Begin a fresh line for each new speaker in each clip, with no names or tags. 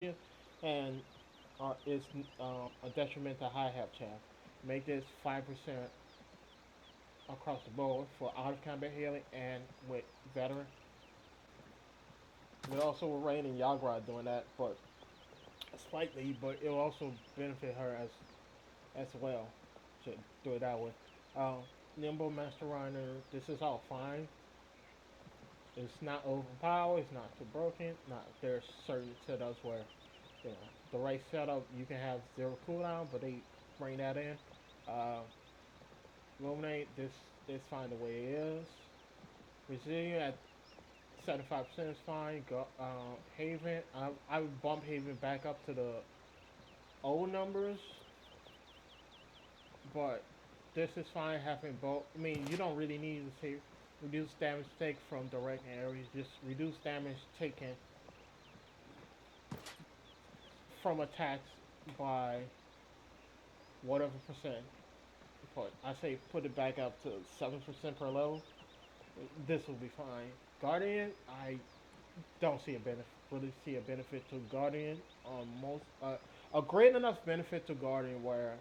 and is a detriment to high health champ. Make this 5% across the board for out of combat healing and with veteran. We also were Rain and Yagra doing that, but slightly, but it'll also benefit her as well to do it that way. Um, Nimble Master Runner, this is all fine. It's not overpowered, it's not too broken. Not there's certain setups where you know the right setup you can have zero cooldown, but they bring that in. Uh, Illuminate, this is fine the way it is. Resilient at 75% is fine. Haven, I would bump Haven back up to the old numbers, but this is fine having both. I mean, you don't really need to say reduce damage taken from direct areas. Just reduce damage taken from attacks by whatever percent. Put I say put it back up to 7% per level. This will be fine. Guardian, I don't see a benefit. Really see a benefit to Guardian on most. A great enough benefit to Guardian where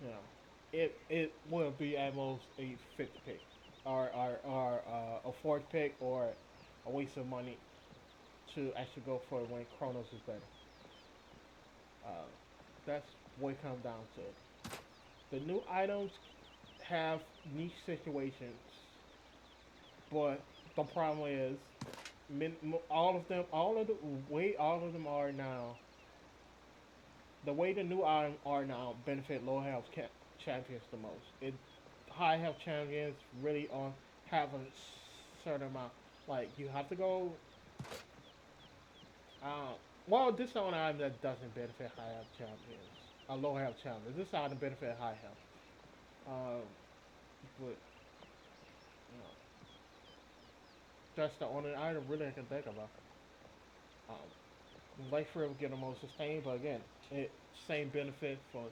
you know it will be at most a fifth pick, or a fourth pick, or a waste of money to actually go for it when Chronos is better. Uh, that's what it comes down to. The new items have niche situations, but the problem is all of the way all of them are now, the way the new items are now benefit low health champions the most. It high health champions really on have a certain amount. Like you have to go. Uh, well, this is an item that doesn't benefit high health champions. Low health champions. This item benefit high health. Um, but you know, that's the only item really I can think about. Life Rim get the most sustained, but again, it same benefit for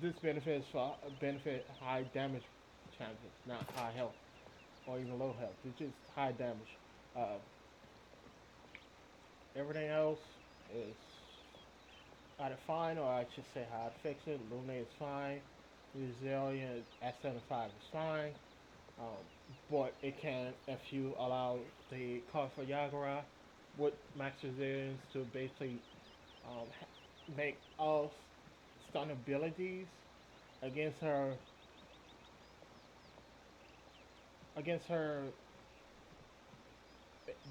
this benefits for benefit high damage champions, not high health or even low health. It's just high damage. Uh, Everything else is either fine or I should say how to fix it. Luna is fine. Resilient at 75 is fine. Um, but it can, if you allow the card for Yagura with max resilience to basically um, make all stun abilities against her against her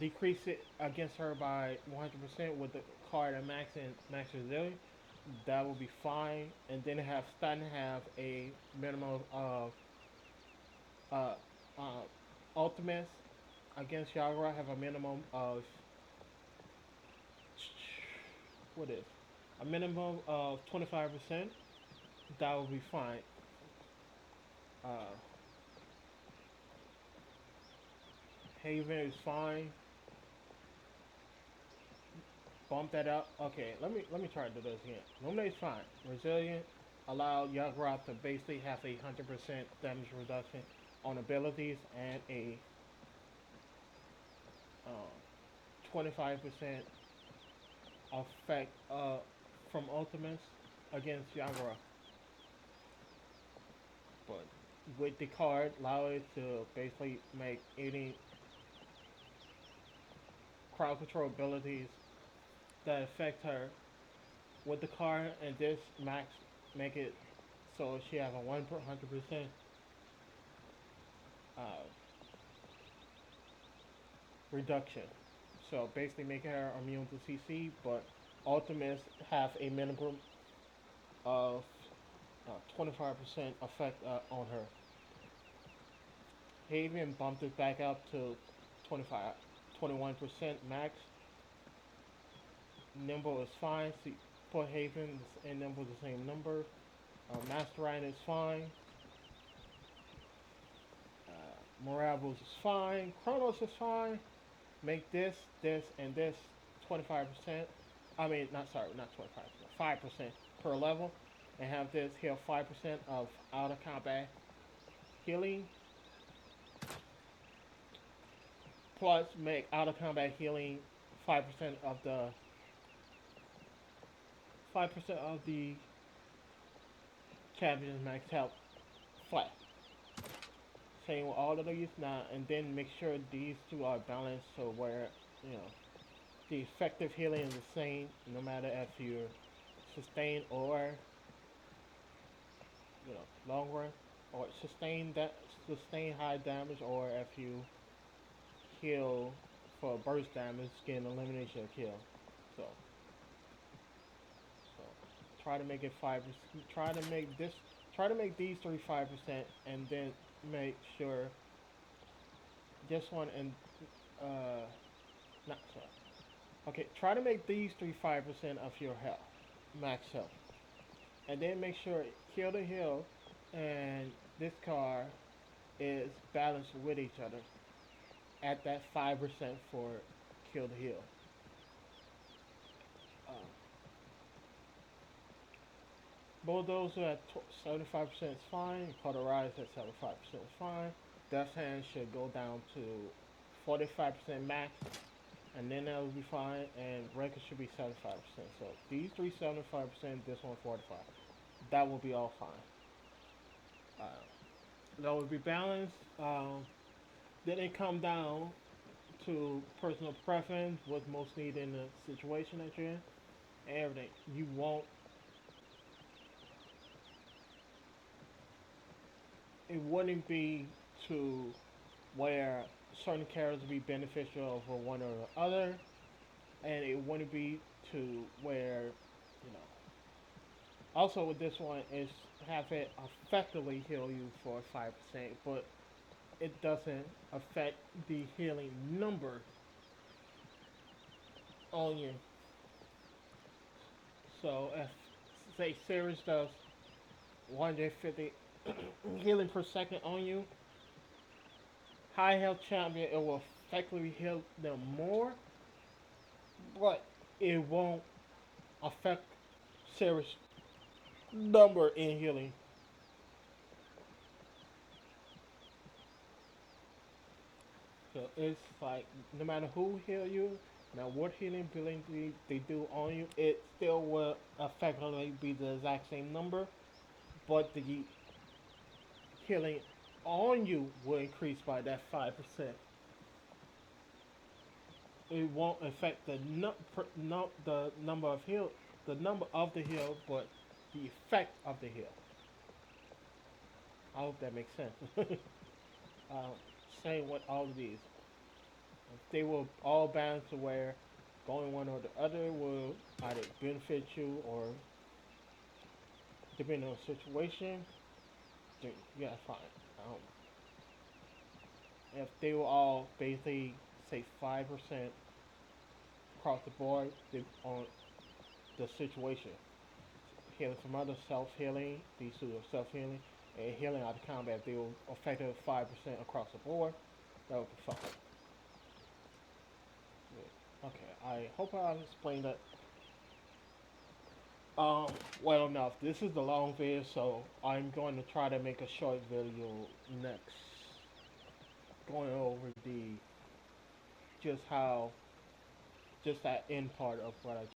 decrease it against her by 100% with the card at max resilience, that will be fine. And then have stun have a minimum of uh, uh, ultimates against Yagura have a minimum of what is a minimum of 25%. That will be fine. Uh, Haven is fine. Bump that up. Okay, let me try to do this again. Luminate's fine. Resilient allow Yagura to basically have a 100% damage reduction on abilities and a 25% effect from ultimates against Yagura. But with the card, allow it to basically make any crowd control abilities that affect her with the card, and this max make it so she has a 100% uh, reduction. So basically making her immune to CC, but ultimates have a minimum of 25% effect on her. Haven bumped it back up to 25, 21% max. Nimble is fine. See, put Haven and Nimble the same number. Master Ryan is fine. Morables is fine. Chronos is fine. Make this, and this 25%. I mean, not sorry, not 25%, 5% per level, and have this heal 5% of out of combat healing. plus make out of combat healing 5% of the 5% of the champion's max health flat. Same with all of these now, and then make sure these two are balanced so where you know the effective healing is the same no matter if you're sustain or long run or sustain high damage or if you heal for burst damage, get elimination or kill. So, so try to make it 5%. Try to make these three 5%, and then make sure this one and uh not so. Okay, try to make these three 5% of your health, max health, and then make sure kill the hill and this car is balanced with each other at that 5% for kill the hill. Um, Both those are at 75% is fine. Cauterized at 75% is fine. Death hand should go down to 45% max, and then that will be fine. And record should be 75%. So these three 75%, this one 45. That will be all fine. Uh, that would be balanced. Then it come down to personal preference, what's most needed in the situation that you're in, and everything. You won't. It wouldn't be to where certain characters would be beneficial for one or the other, and it wouldn't be to where you know. Also, with this one, is have it effectively heal you for 5%, but it doesn't affect the healing number on you. So if say Sirius does 150 healing per second on you, high health champion it will effectively heal them more, but it won't affect Sirius number in healing. So it's like no matter who heal you, now what healing ability they do on you, it still will effectively be the exact same number, but the healing on you will increase by that 5%. It won't affect the the number of heal, the number of the heal, but the effect of the heal. I hope that makes sense. um, Same with all of these. They will all balance to where going one or the other will either benefit you or depending on the situation, then yeah, fine. Um, if they were all basically say 5% across the board on the situation, healing from other self healing, these two are self healing, and healing out of combat, if they were effective 5% across the board, that would be fine. Yeah. Okay, I hope I explained that well enough. This is the long video, so I'm going to try to make a short video next, going over the just how just that end part of what I